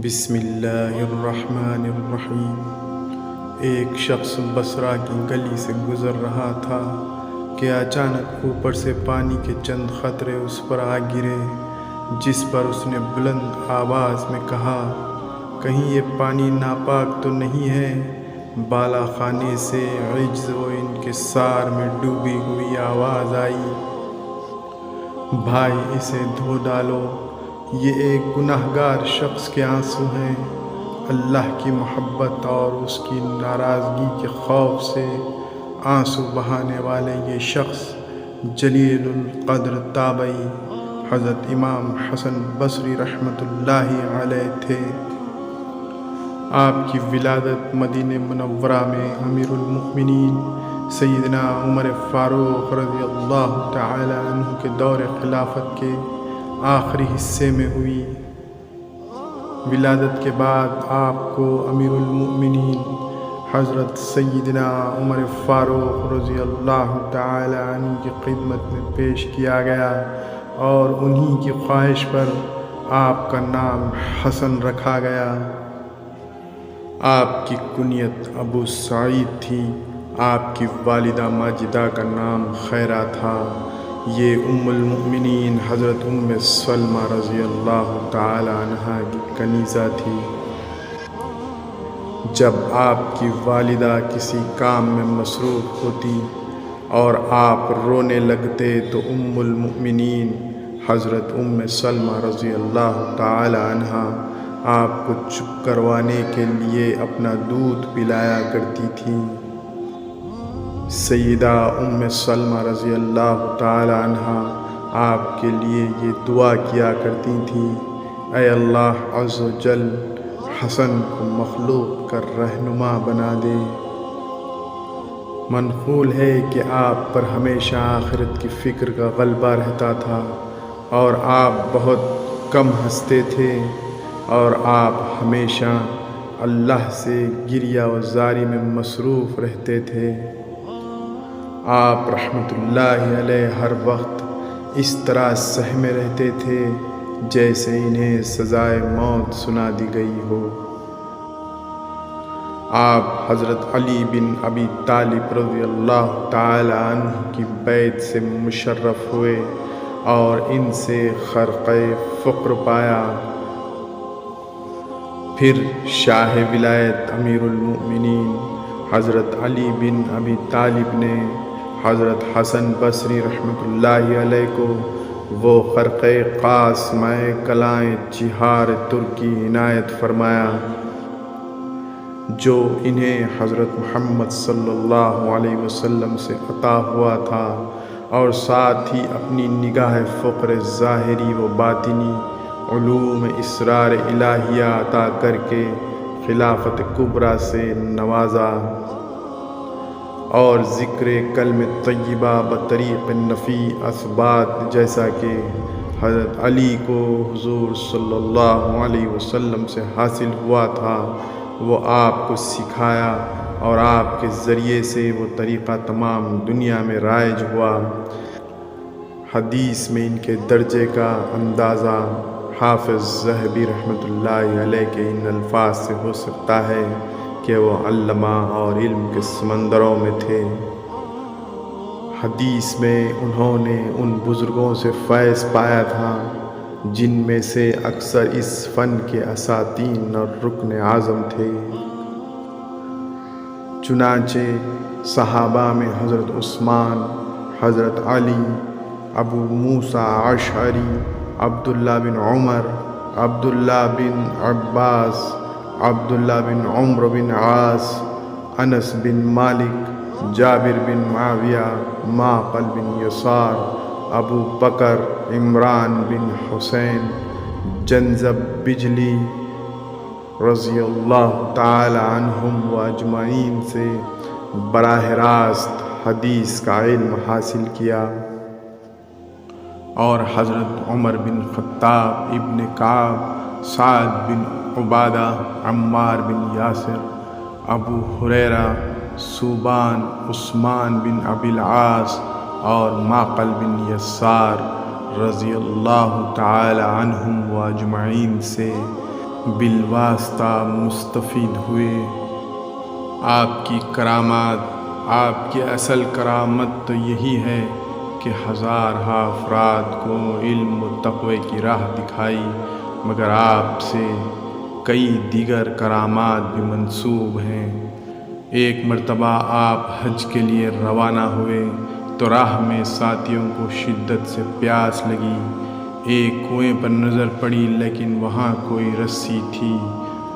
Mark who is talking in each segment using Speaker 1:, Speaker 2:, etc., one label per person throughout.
Speaker 1: بسم اللہ الرحمن الرحیم۔ ایک شخص بصرہ کی گلی سے گزر رہا تھا کہ اچانک اوپر سے پانی کے چند قطرے اس پر آ گرے، جس پر اس نے بلند آواز میں کہا، کہیں یہ پانی ناپاک تو نہیں ہے؟ بالا خانے سے عجز و انکسار میں ڈوبی ہوئی آواز آئی، بھائی اسے دھو ڈالو، یہ ایک گناہگار شخص کے آنسو ہیں۔ اللہ کی محبت اور اس کی ناراضگی کے خوف سے آنسو بہانے والے یہ شخص جلیل القدر تابعی حضرت امام حسن بصری رحمۃ اللہ علیہ تھے۔ آپ کی ولادت مدینہ منورہ میں امیر المؤمنین سیدنا عمر فاروق رضی اللہ تعالی عنہ کے دور خلافت کے آخری حصے میں ہوئی۔ ولادت کے بعد آپ کو امیر المؤمنین حضرت سیدنا عمر فاروق رضی اللہ تعالی عنہ کی خدمت میں پیش کیا گیا اور انہی کی خواہش پر آپ کا نام حسن رکھا گیا۔ آپ کی کنیت ابو سعید تھی۔ آپ کی والدہ ماجدہ کا نام خیرہ تھا۔ یہ ام المؤمنین حضرت ام سلمہ رضی اللہ تعالی عنہا کی کنیزہ تھی۔ جب آپ کی والدہ کسی کام میں مصروف ہوتی اور آپ رونے لگتے تو ام المؤمنین حضرت ام سلمہ رضی اللہ تعالی عنہا آپ کو چپ کروانے کے لیے اپنا دودھ پلایا کرتی تھیں۔ سیدہ ام سلمہ رضی اللہ تعالی عنہا آپ کے لیے یہ دعا کیا کرتی تھیں، اے اللہ عز و جل حسن کو مخلوق کا رہنما بنا دے۔ منقول ہے کہ آپ پر ہمیشہ آخرت کی فکر کا غلبہ رہتا تھا اور آپ بہت کم ہنستے تھے اور آپ ہمیشہ اللہ سے گریہ و زاری میں مصروف رہتے تھے۔ آپ رحمۃ اللہ علیہ ہر وقت اس طرح سہمے رہتے تھے جیسے انہیں سزائے موت سنا دی گئی ہو۔ آپ حضرت علی بن ابی طالب رضی اللہ تعالی عنہ کی بیعت سے مشرف ہوئے اور ان سے خرقہ فقر پایا۔ پھر شاہ ولایت امیر المؤمنین حضرت علی بن ابی طالب نے حضرت حسن بصری رحمۃ اللہ علیہ کو وہ خرقہ قاسمہ کلائیں چہار ترکی عنایت فرمایا جو انہیں حضرت محمد صلی اللہ علیہ وسلم سے عطا ہوا تھا، اور ساتھ ہی اپنی نگاہ فقر ظاہری و باطنی علوم اسرار الہیہ عطا کر کے خلافت کبریٰ سے نوازا، اور ذکر کلمہ طیبہ بطریق نفی اثبات جیسا کہ حضرت علی کو حضور صلی اللہ علیہ وسلم سے حاصل ہوا تھا وہ آپ کو سکھایا، اور آپ کے ذریعے سے وہ طریقہ تمام دنیا میں رائج ہوا۔ حدیث میں ان کے درجے کا اندازہ حافظ ذہبی رحمۃ اللہ علیہ کے ان الفاظ سے ہو سکتا ہے کہ وہ علامہ اور علم کے سمندروں میں تھے۔ حدیث میں انہوں نے ان بزرگوں سے فیض پایا تھا جن میں سے اکثر اس فن کے اساتین اور رکن اعظم تھے۔ چنانچہ صحابہ میں حضرت عثمان، حضرت علی، ابو موسیٰ اشعری، عبداللہ بن عمر، عبداللہ بن عباس، عبداللہ بن عمر بن عاص، انس بن مالک، جابر بن معاویہ، معقل بن یسار، ابو بکر، عمران بن حسین، جنزب بجلی رضی اللہ تعالی عنہم و اجمعین سے براہ راست حدیث کا علم حاصل کیا، اور حضرت عمر بن خطاب، ابن کعب، سعد بن عبادہ، عمار بن یاسر، ابو ہریرہ، ثوبان، عثمان بن ابی العاص اور معقل بن یسار رضی اللہ تعالی عنہم و اجمعین سے بالواسطہ مستفید ہوئے۔ آپ کی کرامات، آپ کی اصل کرامت تو یہی ہے کہ ہزارہا افراد کو علم و تقوی کی راہ دکھائی، مگر آپ سے کئی دیگر کرامات بھی منسوب ہیں۔ ایک مرتبہ آپ حج کے لیے روانہ ہوئے تو راہ میں ساتھیوں کو شدت سے پیاس لگی۔ ایک کنویں پر نظر پڑی، لیکن وہاں کوئی رسی تھی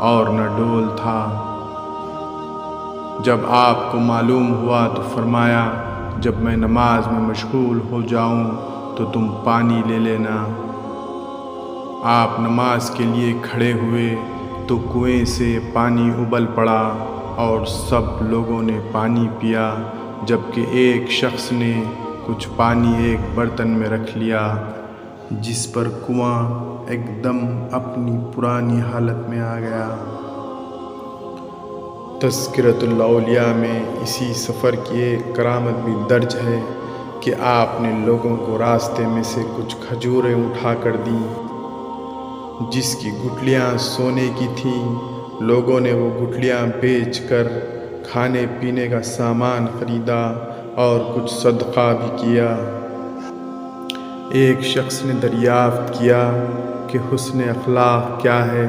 Speaker 1: اور نہ ڈول تھا۔ جب آپ کو معلوم ہوا تو فرمایا، جب میں نماز میں مشغول ہو جاؤں تو تم پانی لے لینا۔ آپ نماز کے لیے کھڑے ہوئے تو کنویں سے پانی ابل پڑا اور سب لوگوں نے پانی پیا، جبکہ ایک شخص نے کچھ پانی ایک برتن میں رکھ لیا، جس پر کنواں ایک دم اپنی پرانی حالت میں آ گیا۔ تذکرۃ الاولیاء میں اسی سفر کی ایک کرامت بھی درج ہے کہ آپ نے لوگوں کو راستے میں سے کچھ کھجوریں اٹھا کر دیں، جس کی گٹھلیاں سونے کی تھیں۔ لوگوں نے وہ گٹھلیاں بیچ کر کھانے پینے کا سامان خریدا اور کچھ صدقہ بھی کیا۔ ایک شخص نے دریافت کیا کہ حسن اخلاق کیا ہے،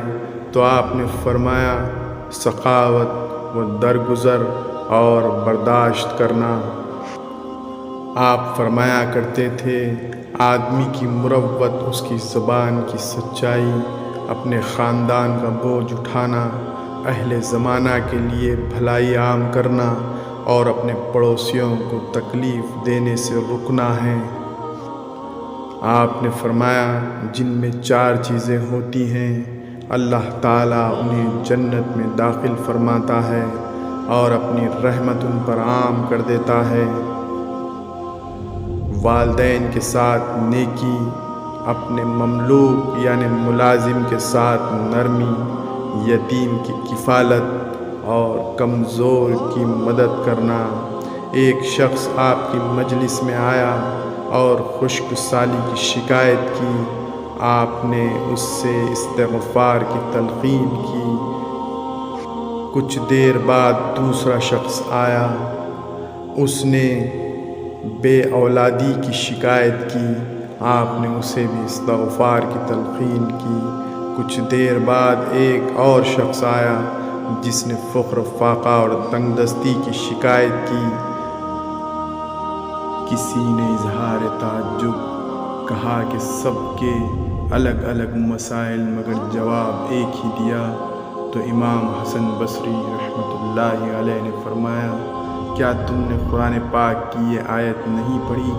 Speaker 1: تو آپ نے فرمایا، سخاوت و درگزر اور برداشت کرنا۔ آپ فرمایا کرتے تھے، آدمی کی مروت اس کی زبان کی سچائی، اپنے خاندان کا بوجھ اٹھانا، اہل زمانہ کے لیے بھلائی عام کرنا اور اپنے پڑوسیوں کو تکلیف دینے سے رکنا ہے۔ آپ نے فرمایا، جن میں 4 چیزیں ہوتی ہیں، اللہ تعالیٰ انہیں جنت میں داخل فرماتا ہے اور اپنی رحمت ان پر عام کر دیتا ہے۔ والدین کے ساتھ نیکی، اپنے مملوک یعنی ملازم کے ساتھ نرمی، یتیم کی کفالت اور کمزور کی مدد کرنا۔ ایک شخص آپ کی مجلس میں آیا اور خشک سالی کی شکایت کی۔ آپ نے اس سے استغفار کی تلقین کی۔ کچھ دیر بعد دوسرا شخص آیا، اس نے بے اولادی کی شکایت کی۔ آپ نے اسے بھی استغفار کی تلقین کی۔ کچھ دیر بعد ایک اور شخص آیا جس نے فقر، فاقہ اور تنگ دستی کی شکایت کی۔ کسی نے اظہار تعجب کہا کہ سب کے الگ الگ مسائل مگر جواب ایک ہی دیا، تو امام حسن بصری رحمۃ اللہ علیہ نے فرمایا، کیا تم نے قرآن پاک کی یہ آیت نہیں پڑھی؟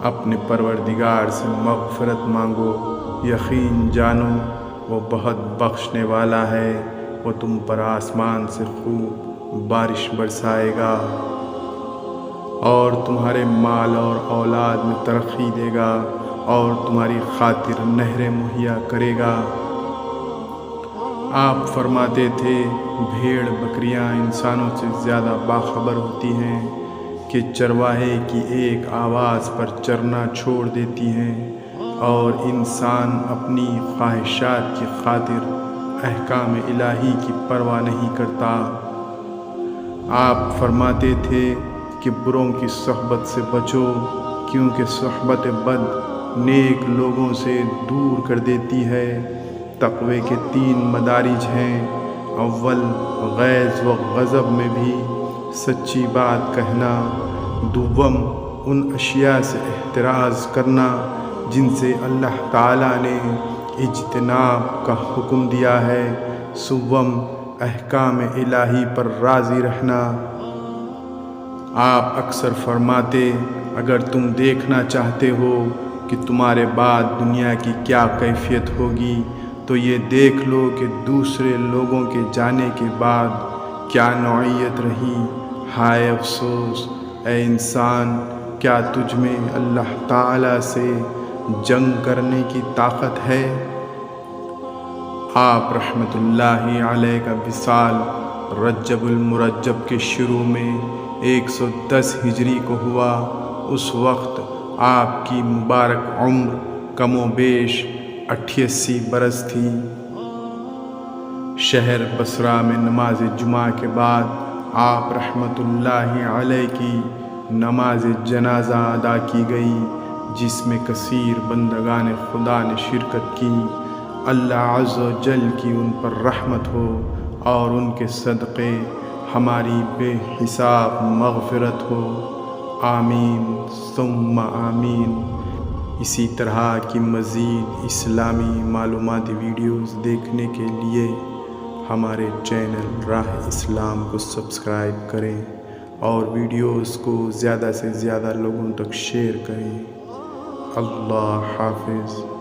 Speaker 1: اپنے پروردگار سے مغفرت مانگو، یقین جانو وہ بہت بخشنے والا ہے، وہ تم پر آسمان سے خوب بارش برسائے گا اور تمہارے مال اور اولاد میں ترقی دے گا اور تمہاری خاطر نہریں مہیا کرے گا۔ آپ فرماتے تھے، بھیڑ بکریاں انسانوں سے زیادہ باخبر ہوتی ہیں کہ چرواہے کی ایک آواز پر چرنا چھوڑ دیتی ہیں، اور انسان اپنی خواہشات کی خاطر احکام الہی کی پرواہ نہیں کرتا۔ آپ فرماتے تھے کہ بروں کی صحبت سے بچو، کیونکہ صحبت بد نیک لوگوں سے دور کر دیتی ہے۔ تقوی کے 3 مدارج ہیں، اول غیظ و غضب میں بھی سچی بات کہنا، دوم ان اشیاء سے احتراز کرنا جن سے اللہ تعالیٰ نے اجتناب کا حکم دیا ہے، سوم احکام الہی پر راضی رہنا۔ آپ اکثر فرماتے، اگر تم دیکھنا چاہتے ہو کہ تمہارے بعد دنیا کی کیا کیفیت ہوگی تو یہ دیکھ لو کہ دوسرے لوگوں کے جانے کے بعد کیا نوعیت رہی۔ ہائے افسوس! اے انسان، کیا تجھ میں اللہ تعالیٰ سے جنگ کرنے کی طاقت ہے؟ آپ رحمۃ اللہ علیہ کا وصال رجب المرجب کے شروع میں 110 ہجری کو ہوا۔ اس وقت آپ کی مبارک عمر کم و بیش 88 برس تھی۔ شہر بصرہ میں نماز جمعہ کے بعد آپ رحمۃ اللہ علیہ کی نماز جنازہ ادا کی گئی، جس میں کثیر بندگان خدا نے شرکت کی۔ اللہ عز و جل کی ان پر رحمت ہو اور ان کے صدقے ہماری بے حساب مغفرت ہو، آمین ثم آمین۔ اسی طرح کی مزید اسلامی معلوماتی ویڈیوز دیکھنے کے لیے ہمارے چینل راہ اسلام کو سبسکرائب کریں اور ویڈیوز کو زیادہ سے زیادہ لوگوں تک شیئر کریں۔ اللہ حافظ۔